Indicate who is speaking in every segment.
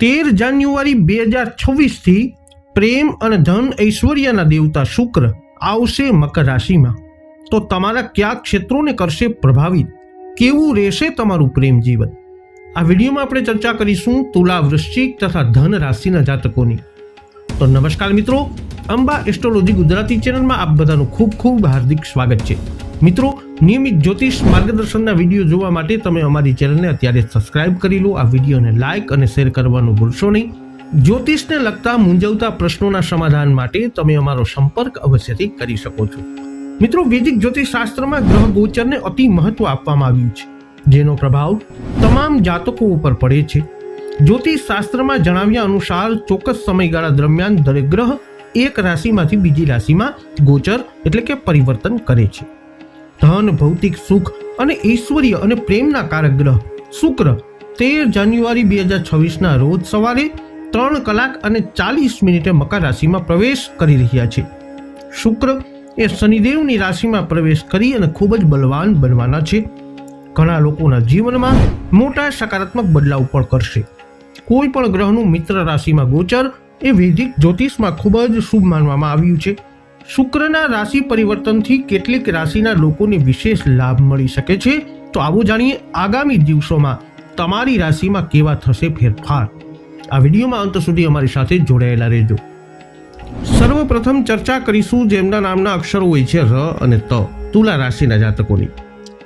Speaker 1: 13 જાન્યુઆરી 2026 થી પ્રેમ અને ધન ઐશ્વર્યના દેવતા શુક્ર આવશે મકર રાશિમાં. તો તમારા કયા ક્ષેત્રોને કરશે પ્રભાવિત? કેવું રહેશે તમારું પ્રેમ જીવન? આ વિડીયોમાં આપણે ચર્ચા કરીશું તુલા, વૃશ્ચિક તથા ધન રાશિના જાતકોની. તો નમસ્કાર મિત્રો, અંબા એસ્ટ્રોલોજી ગુજરાતી ચેનલમાં આપ બધાનું ખૂબ ખૂબ હાર્દિક સ્વાગત છે. મિત્રો, નિયમિત જ્યોતિષ માર્ગદર્શનના વિડીયો જોવા માટે તમે અમારી ચેનલને અત્યારે સબસ્ક્રાઇબ કરી લો. આ વિડીયોને લાઇક અને શેર કરવાનું ભૂલશો નહીં. જ્યોતિષને લગતા મૂંઝવતા પ્રશ્નોના સમાધાન માટે તમે અમારો સંપર્ક અવશ્યથી કરી શકો છો. મિત્રો, વૈદિક જ્યોતિષ શાસ્ત્રમાં ગ્રહ ગોચરને અતિ મહત્વ આપવામાં આવ્યું છે, જેનો પ્રભાવ તમામ જાતકો ઉપર પડે છે. જ્યોતિષ શાસ્ત્રમાં જણાવ્યા અનુસાર ચોક્કસ સમયગાળા દરમિયાન દરેક ગ્રહ એક રાશિમાંથી બીજી રાશિમાં ગોચર એટલે કે પરિવર્તન કરે છે. ધન, ભૌતિક સુખ અને ઐશ્વર્ય અને પ્રેમના કારક ગ્રહ શુક્ર 13 જાન્યુઆરી 2026ના રોજ સવારે 3:40 મકર રાશિમાં પ્રવેશ કરી રહ્યા છે. શુક્ર એ શનિદેવની રાશિમાં પ્રવેશ કરી અને ખૂબ જ બલવાન બનવાના છે. ઘણા લોકોના જીવનમાં મોટા સકારાત્મક બદલાવ પણ કરશે. કોઈ પણ ગ્રહનું મિત્ર રાશિમાં ગોચર એ વૈદિક જ્યોતિષમાં ખૂબ જ શુભ માનવામાં આવ્યું છે. શુક્રના રાશિ પરિવર્તનથી કેટલીક રાશિના લોકોને વિશેષ લાભ મળી શકે છે. તો આવો જાણીએ આગામી દિવસોમાં તમારી રાશિમાં કેવા થશે ફેરફાર. આ વિડીયોમાં અંત સુધી અમારી સાથે જોડાયેલા રહેજો. સર્વપ્રથમ ચર્ચા કરીશું જેમના નામના અક્ષરો હોય છે ર અને ત, તુલા રાશિના જાતકોની.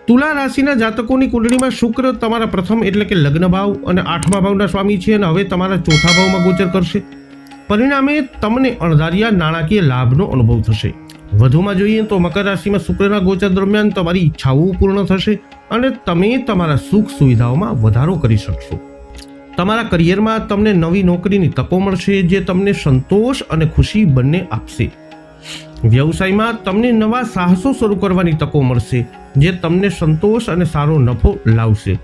Speaker 1: તુલા રાશિના જાતકોની કુંડળીમાં શુક્ર તમારા પ્રથમ એટલે કે લગ્ન ભાવ અને 8મા ભાવના સ્વામી છે અને હવે તમારા 4થા ભાવમાં ગોચર કરશે. પરિણામે તમને અણધાર્યા નાણાકીય લાભનો અનુભવ થશે. વધુમાં જોઈએ તો મકર રાશિમાં શુક્રના ગોચર દરમિયાન તમારી ઈચ્છાઓ પૂર્ણ થશે અને તમે તમારા સુખ સુવિધાઓમાં વધારો કરી શકશો. તમારા કરિયરમાં તમને નવી નોકરીની તકો મળશે, જે તમને સંતોષ અને ખુશી બંને આપશે. વ્યવસાયમાં તમને નવા સાહસો શરૂ કરવાની તકો મળશે, જે તમને સંતોષ અને સારો નફો લાવશે.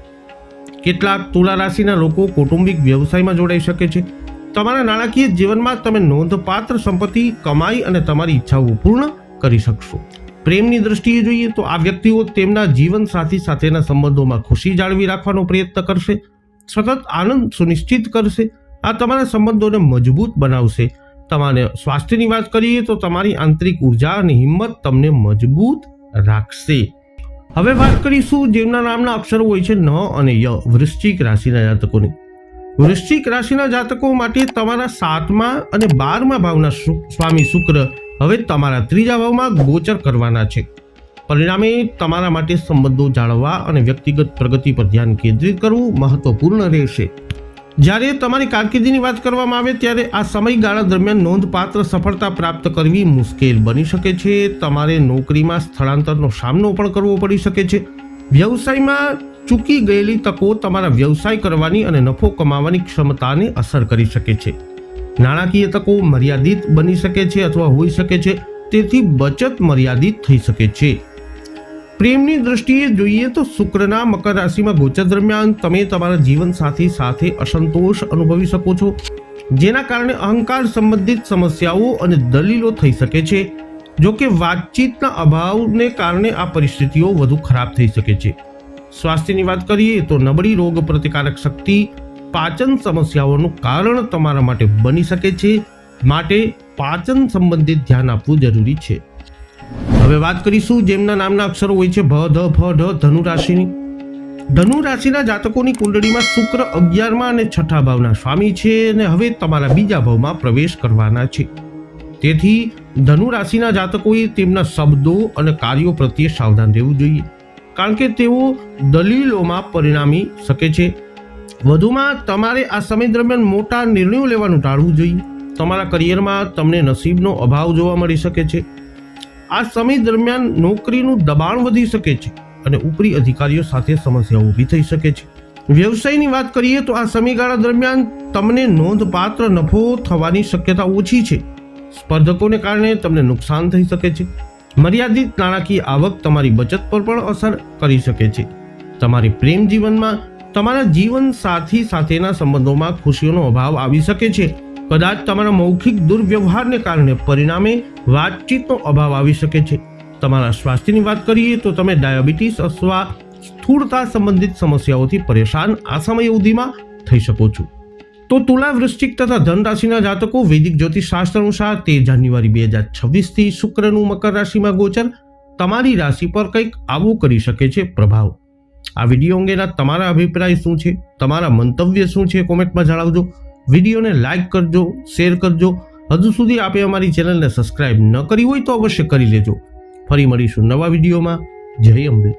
Speaker 1: કેટલાક તુલા રાશિના લોકો કૌટુંબિક વ્યવસાયમાં જોડાઈ શકે છે. તમારા નાણાકીય જીવનમાં તમે નોંધપાત્ર સંપત્તિ, કમાઈ અને તમારી ઈચ્છાઓ પૂર્ણ કરી શકશો. પ્રેમની દ્રષ્ટિએ જોઈએ તો આ વ્યક્તિઓ તેમના જીવન સાથી સાથેના સંબંધોમાં ખુશી જાળવી રાખવાનો પ્રયત્ન કરશે, સતત આનંદ સુનિશ્ચિત કરશે. આ તમારા સંબંધોને મજબૂત બનાવશે. તમારે સ્વાસ્થ્યની વાત કરીએ તો તમારી આંતરિક ઉર્જા અને હિંમત તમને મજબૂત રાખશે. હવે વાત કરીશું જેમના નામના અક્ષરો હોય છે ન અને ય, વૃશ્ચિક રાશિના જાતકોની. વૃશ્ચિક રાશિના જાતકો માટે તમારા 7મા અને 12મા ભાવના સ્વામી શુક્ર હવે તમારા 3જા ભાવમાં ગોચર કરવાના છે. પરિણામે તમારા માટે સંબંધો જાળવવા અને વ્યક્તિગત પ્રગતિ પર ધ્યાન કેન્દ્રિત કરવું મહત્વપૂર્ણ રહેશે. જ્યારે તમારી કારકિર્દીની વાત કરવામાં આવે ત્યારે આ સમયગાળા દરમિયાન નોંધપાત્ર સફળતા પ્રાપ્ત કરવી મુશ્કેલ બની શકે છે. તમારે નોકરીમાં સ્થળાંતરનો સામનો પણ કરવો પડી શકે છે. વ્યવસાયમાં ચૂકી ગયેલી તકો તમારા વ્યવસાય કરવાની અને નફો કમાવાની ક્ષમતાને અસર કરી શકે છે. નાણાકીય તકો મર્યાદિત બની શકે છે અથવા હોઈ શકે છે, તેથી બચત મર્યાદિત થઈ શકે છે. પ્રેમની દ્રષ્ટિએ જોઈએ તો શુક્રના મકર રાશિમાં ગોચર દરમિયાન તમે તમારા જીવનસાથી સાથે અસંતોષ અનુભવી શકો છો, જેના કારણે અહંકાર સંબંધિત સમસ્યાઓ અને દલીલો થઈ શકે છે. જો કે વાતચીતના અભાવને કારણે આ પરિસ્થિતિઓ વધુ ખરાબ થઈ શકે છે. સ્વાસ્થ્યની વાત કરીએ તો નબળી રોગ પ્રતિકારક શક્તિ, પાચન સમસ્યાઓનું કારણ તમારા માટે બની શકે છે, માટે પાચન સંબંધિત ધ્યાન આપવું જરૂરી છે. હવે વાત કરીશું જેમના નામના અક્ષરો હોય છે ભ, ધ, ફ, ઢ, ધનુ રાશિની. ધનુ રાશિના જાતકોની કુંડળીમાં શુક્ર 11મા અને 6થા ભાવના સ્વામી છે અને હવે તમારા 2જા ભાવમાં પ્રવેશ કરવાના છે. તેથી ધનુ રાશિના જાતકોએ તેમના શબ્દો અને કાર્યો પ્રત્યે સાવધાન રહેવું જોઈએ, કારણ કે તેઓ દલીલોમાં પરિણમી શકે છે. વધુમાં તમારે આ સમય દરમિયાન મોટા નિર્ણયો લેવાનું ટાળવું જોઈએ. તમારા કરિયરમાં તમને નસીબનો અભાવ જોવા મળી શકે છે. આ સમય દરમિયાન નોકરીનું દબાણ વધી શકે છે અને ઉપરી અધિકારીઓ સાથે સમસ્યાઓ ઊભી થઈ શકે છે. વ્યવસાયની વાત કરીએ તો આ સમયગાળા દરમિયાન તમને નોંધપાત્ર નફો થવાની શક્યતા ઓછી છે. સ્પર્ધકોને કારણે તમને નુકસાન થઈ શકે છે. મર્યાદિત નાણાકીય આવક તમારી બચત પર પણ અસર કરી શકે છે. તમારી પ્રેમ જીવનમાં તમારા જીવન સાથી સાથેના સંબંધોમાં ખુશીઓનો અભાવ આવી શકે છે. કદાચ તમારા મૌખિક દુર્વ્યવહારને કારણે પરિણામે વાતચીતનો અભાવ આવી શકે છે. તમારા સ્વાસ્થ્યની વાત કરીએ તો તમે ડાયાબિટીસ અથવા સ્થૂળતા સંબંધિત સમસ્યાઓથી પરેશાન આ સમય અવધિમાં થઈ શકો છો. તો તુલા, વૃશ્ચિક તથા ધન રાશિના જાતકો વૈદિક જ્યોતિષ શાસ્ત્ર અનુસાર 13 જાન્યુઆરી 2026 થી શુક્રનું મકર રાશિમાં ગોચર તમારી રાશિ પર કંઈક આવું કરી શકે છે પ્રભાવ. આ વિડીયો અંગેના તમારા અભિપ્રાય શું છે, તમારા મંતવ્ય શું છે, કોમેન્ટમાં જણાવજો. વિડીયોને લાઈક કરજો, શેર કરજો. હજુ સુધી આપે અમારી ચેનલને સબસ્ક્રાઇબ ન કરી હોય તો અવશ્ય કરી લેજો. ફરી મળીશું નવા વિડીયોમાં. જય અંબે.